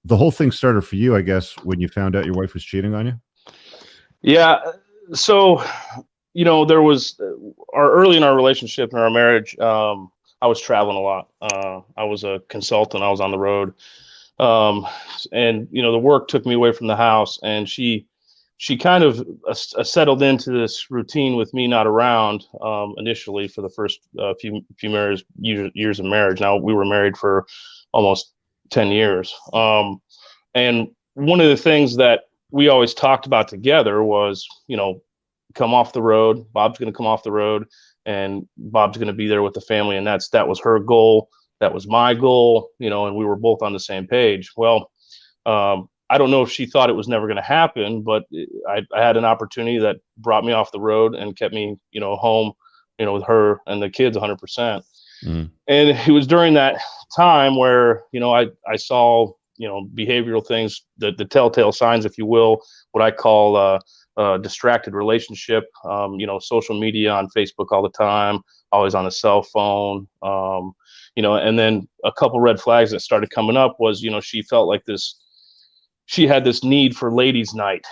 the whole thing started for you, I guess, when you found out your wife was cheating on you. Yeah. So, there was our early in our relationship and our marriage. I was traveling a lot. I was a consultant. I was on the road. Um, and the work took me away from the house, and she kind of settled into this routine with me not around, initially for the first few years of marriage. Now we were married for almost 10 years. And one of the things that we always talked about together was, come off the road. Bob's going to come off the road, and Bob's going to be there with the family. And that was her goal. That was my goal, and we were both on the same page. Well, I don't know if she thought it was never going to happen, but I had an opportunity that brought me off the road and kept me, home, with her and the kids 100%. Mm. And it was during that time where, I saw, behavioral things, the telltale signs, if you will, what I call distracted relationship, social media on Facebook all the time, always on the cell phone, and then a couple red flags that started coming up was, she felt like she had this need for ladies' night.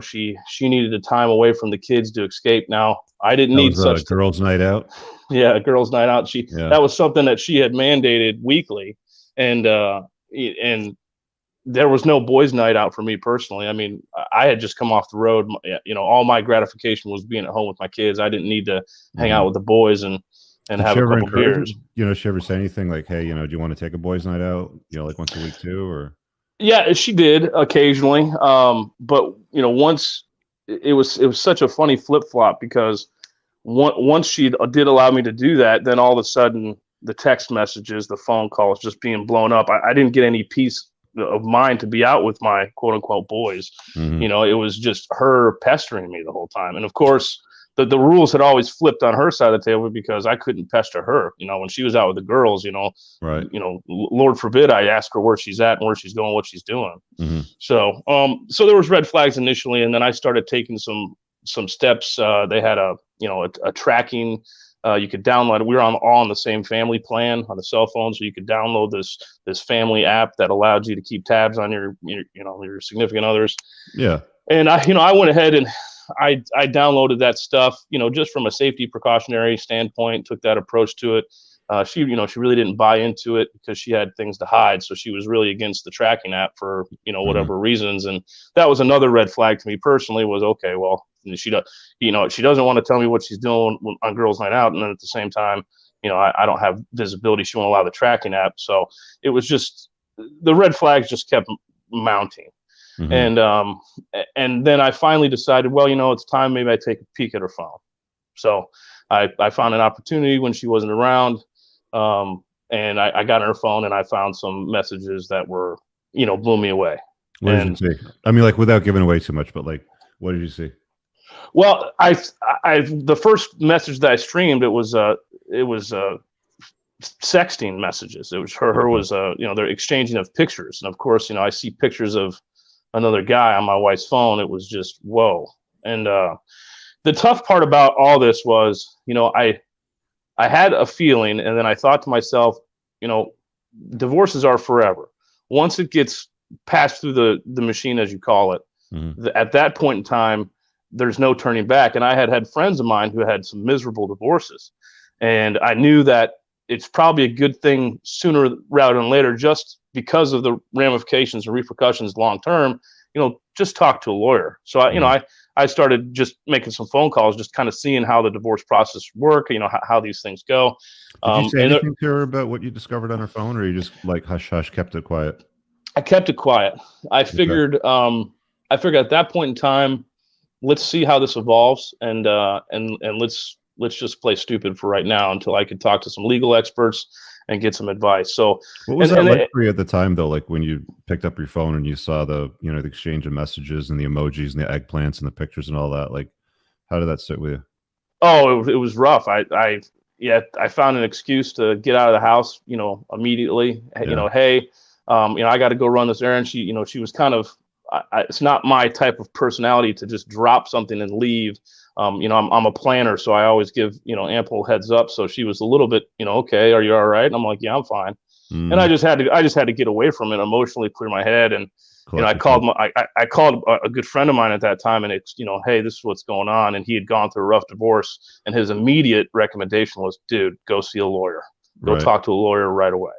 She needed a time away from the kids to escape. Now, I didn't That need was a such. girls' night out. Yeah, girls' night out. Yeah. That was something that she had mandated weekly, and there was no boys' night out for me personally. I mean, I had just come off the road. All my gratification was being at home with my kids. I didn't need to hang out with the boys and Did have she a ever couple encourage beers. you? She ever say anything like, "Hey, do you want to take a boys' night out? Like once a week too?" Or Yeah, she did occasionally. But once it was such a funny flip flop because once she did allow me to do that, then all of a sudden the text messages, the phone calls just being blown up. I didn't get any peace of mind to be out with my quote unquote boys. Mhm. It was just her pestering me the whole time. And of course, the rules had always flipped on her side of the table because I couldn't pester her. When she was out with the girls, Right. Lord forbid I ask her where she's at and where she's going, what she's doing. Mhm. So there was red flags initially, and then I started taking some steps. They had a tracking. You could download it. We were all on the same family plan on the cell phone, so you could download this family app that allowed you to keep tabs on your significant others. Yeah. And I went ahead and I downloaded that stuff, just from a safety precautionary standpoint. Took that approach to it. She really didn't buy into it because she had things to hide, so she was really against the tracking app for whatever reasons. And that was another red flag to me personally. Was okay, well, she doesn't want to tell me what she's doing on girls' night out, and then at the same time, I don't have visibility. She won't allow the tracking app, so it was just the red flags just kept mounting. Mhm. And then I finally decided, well, it's time maybe I take a peek at her phone. So I found an opportunity when she wasn't around, and I got on her phone and I found some messages that were, blew me away. What did you And see? I mean, like without giving away too much, but like, what did you see? well, the first message that I streamed, it was sexting messages. It was her Okay. was they're exchanging of pictures, and of course, I see pictures of another guy on my wife's phone. It was just whoa. And the tough part about all this was, I had a feeling, and then I thought to myself, you know, divorces are forever. Once it gets passed through the machine, as you call it, Mhm. at that point in time, there's no turning back. And I had friends of mine who had some miserable divorces, and I knew that it's probably a good thing sooner rather than later, just because of the ramifications and repercussions long term. Just talk to a lawyer. So Mhm. I started just making some phone calls, just kind of seeing how the divorce process work, how these things go. Did you say And anything to her about what you discovered on her phone, or you just like hush hush kept it quiet? I kept it quiet. I Okay. figured, I figured at that point in time, let's see how this evolves, and let's just play stupid for right now until I could talk to some legal experts and get some advice. So, What was and that and like it, for you at the time, though? Like when you picked up your phone and you saw the exchange of messages and the emojis and the eggplants and the pictures and all that. Like, how did that sit with you? it was rough. I found an excuse to get out of the house, immediately. Yeah. Hey, I got to go run this errand. She was kind of. It's not my type of personality to just drop something and leave. I'm a planner, so I always give ample heads up. So she was a little bit, okay, are you all right? And I'm like, yeah, I'm fine. And I just had to get away from it, emotionally clear my head. And I called I called a good friend of mine at that time, and it's, hey, this is what's going on. And he had gone through a rough divorce, and his immediate recommendation was, dude, go see a lawyer, go talk to a lawyer right away.